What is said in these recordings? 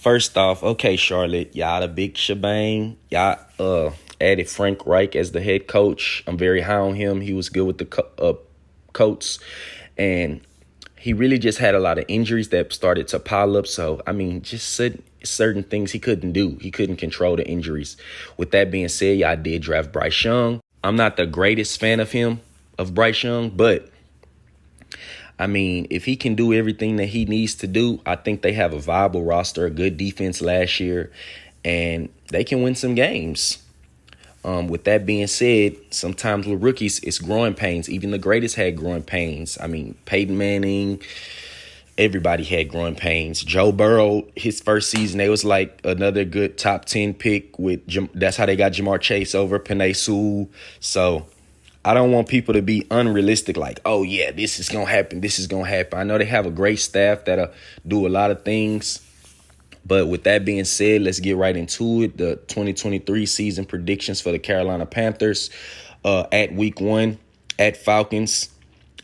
First off, okay, Charlotte, y'all a big shebang. Y'all added Frank Reich as the head coach. I'm very high on him. He was good with the Colts, and he really just had a lot of injuries that started to pile up. So, I mean, just certain things he couldn't do. He couldn't control the injuries. With that being said, y'all did draft Bryce Young. I'm not the greatest fan of him, of Bryce Young, but I mean, if he can do everything that he needs to do, I think they have a viable roster, a good defense last year, and they can win some games. With that being said, sometimes with rookies, it's growing pains. Even the greatest had growing pains. I mean, Peyton Manning, everybody had growing pains. Joe Burrow, his first season, they was like another good top 10 pick. That's how they got Jamar Chase over Penei Sewell. So I don't want people to be unrealistic like, oh, yeah, this is going to happen. This is going to happen. I know they have a great staff that'll do a lot of things. But with that being said, let's get right into it. The 2023 season predictions for the Carolina Panthers at week 1 at Falcons.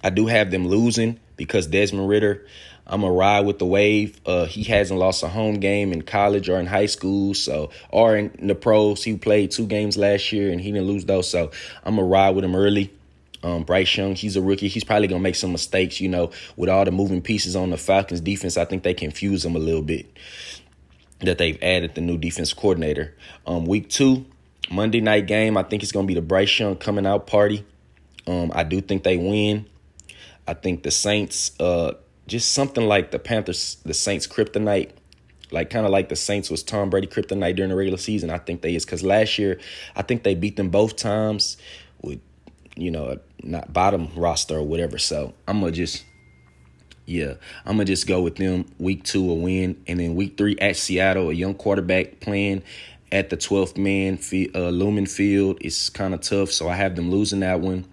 I do have them losing because Desmond Ridder, I'm going to ride with the wave. He hasn't lost a home game in college or in high school, or in the pros. He played 2 games last year and he didn't lose those. So I'm going to ride with him early. Bryce Young, he's a rookie. He's probably going to make some mistakes, with all the moving pieces on the Falcons defense. I think they confuse him a little bit that they've added the new defense coordinator. Week 2, Monday night game, I think it's going to be the Bryce Young coming out party. I do think they win. I think the Saints, just something like the Panthers, the Saints kryptonite, like kind of like the Saints was Tom Brady kryptonite during the regular season. I think they is because last year, I think they beat them both times with, not bottom roster or whatever. So I'm going to just go with them. Week 2, a win. And then week 3 at Seattle, a young quarterback playing at the 12th man Lumen Field. It's kind of tough, so I have them losing that one.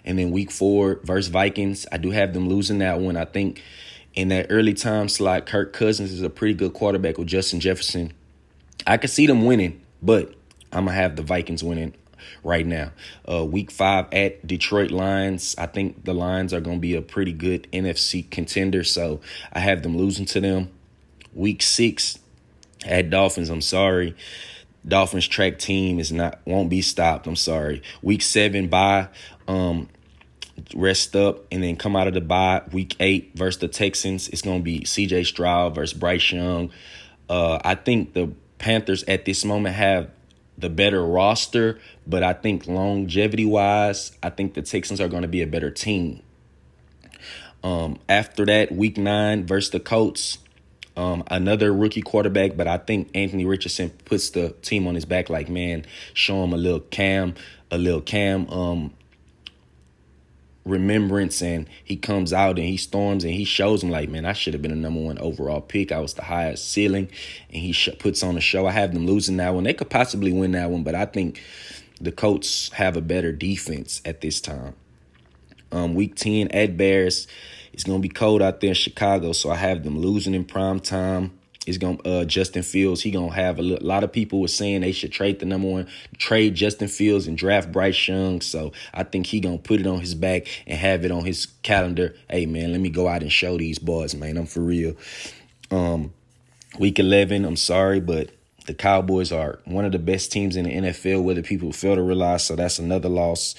And then week 4 versus Vikings, I do have them losing that one. I think in that early time slot, Kirk Cousins is a pretty good quarterback with Justin Jefferson. I could see them winning, but I'm going to have the Vikings winning right now. Week 5 at Detroit Lions. I think the Lions are going to be a pretty good NFC contender, so I have them losing to them. Week 6 at Dolphins. I'm sorry. Dolphins track team won't be stopped. I'm sorry. Week 7 bye. Rest up and then come out of the bye. Week 8 versus the Texans. It's going to be C.J. Stroud versus Bryce Young. I think the Panthers at this moment have the better roster, but I think longevity-wise, I think the Texans are going to be a better team. After that, week 9 versus the Colts, another rookie quarterback, but I think Anthony Richardson puts the team on his back like, man, show him a little Cam remembrance, and he comes out and he storms and he shows him like, man, I should have been a number 1 overall pick. I was the highest ceiling, and he puts on a show. I have them losing that one. They could possibly win that one, but I think the Colts have a better defense at this time. Week 10 at Bears. It's going to be cold out there in Chicago, so I have them losing in prime time. It's going to Justin Fields. He going to have a lot of people were saying they should trade the number 1, trade Justin Fields and draft Bryce Young. So I think he going to put it on his back and have it on his calendar. Hey, man, let me go out and show these boys, man. I'm for real. Week 11, I'm sorry, but the Cowboys are one of the best teams in the NFL, whether people fail to realize. So that's another loss.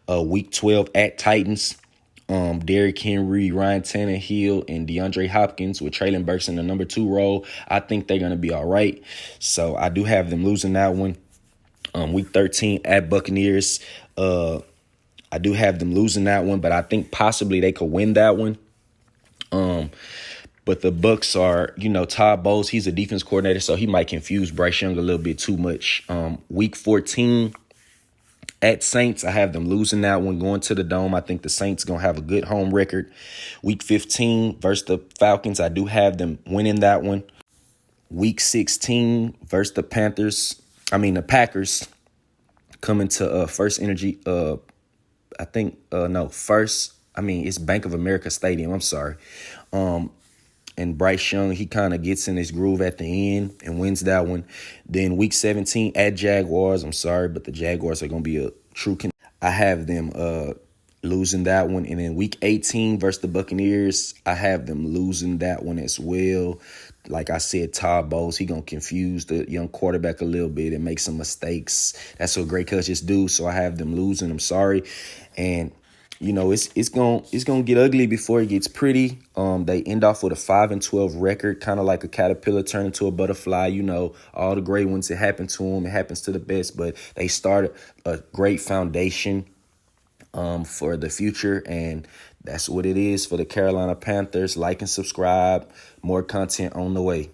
Week 12 at Titans. Derrick Henry, Ryan Tannehill, and DeAndre Hopkins with Traylon Burks in the number 2 role. I think they're going to be all right. So I do have them losing that one. Week 13 at Buccaneers. I do have them losing that one, but I think possibly they could win that one. But the Bucs are, Todd Bowles, he's a defense coordinator, so he might confuse Bryce Young a little bit too much. Week 14 at Saints, I have them losing that one, going to the Dome. I think the Saints going to have a good home record. Week 15 versus the Falcons, I do have them winning that one. Week 16 versus the Packers coming to First Energy. It's Bank of America Stadium. I'm sorry. And Bryce Young, he kind of gets in his groove at the end and wins that one. Then week 17 at Jaguars. I'm sorry, but the Jaguars are going to be a true I have them losing that one. And then week 18 versus the Buccaneers, I have them losing that one as well. like I said, Todd Bowles, he gonna confuse the young quarterback a little bit and make some mistakes. That's what great coaches do. So I have them losing. I'm sorry, and it's gonna get ugly before it gets pretty. They end off with a 5-12 record, kind of like a caterpillar turned into a butterfly. All the great ones, it happened to them. It happens to the best, but they start a great foundation for the future, and that's what it is for the Carolina Panthers. Like and subscribe. More content on the way.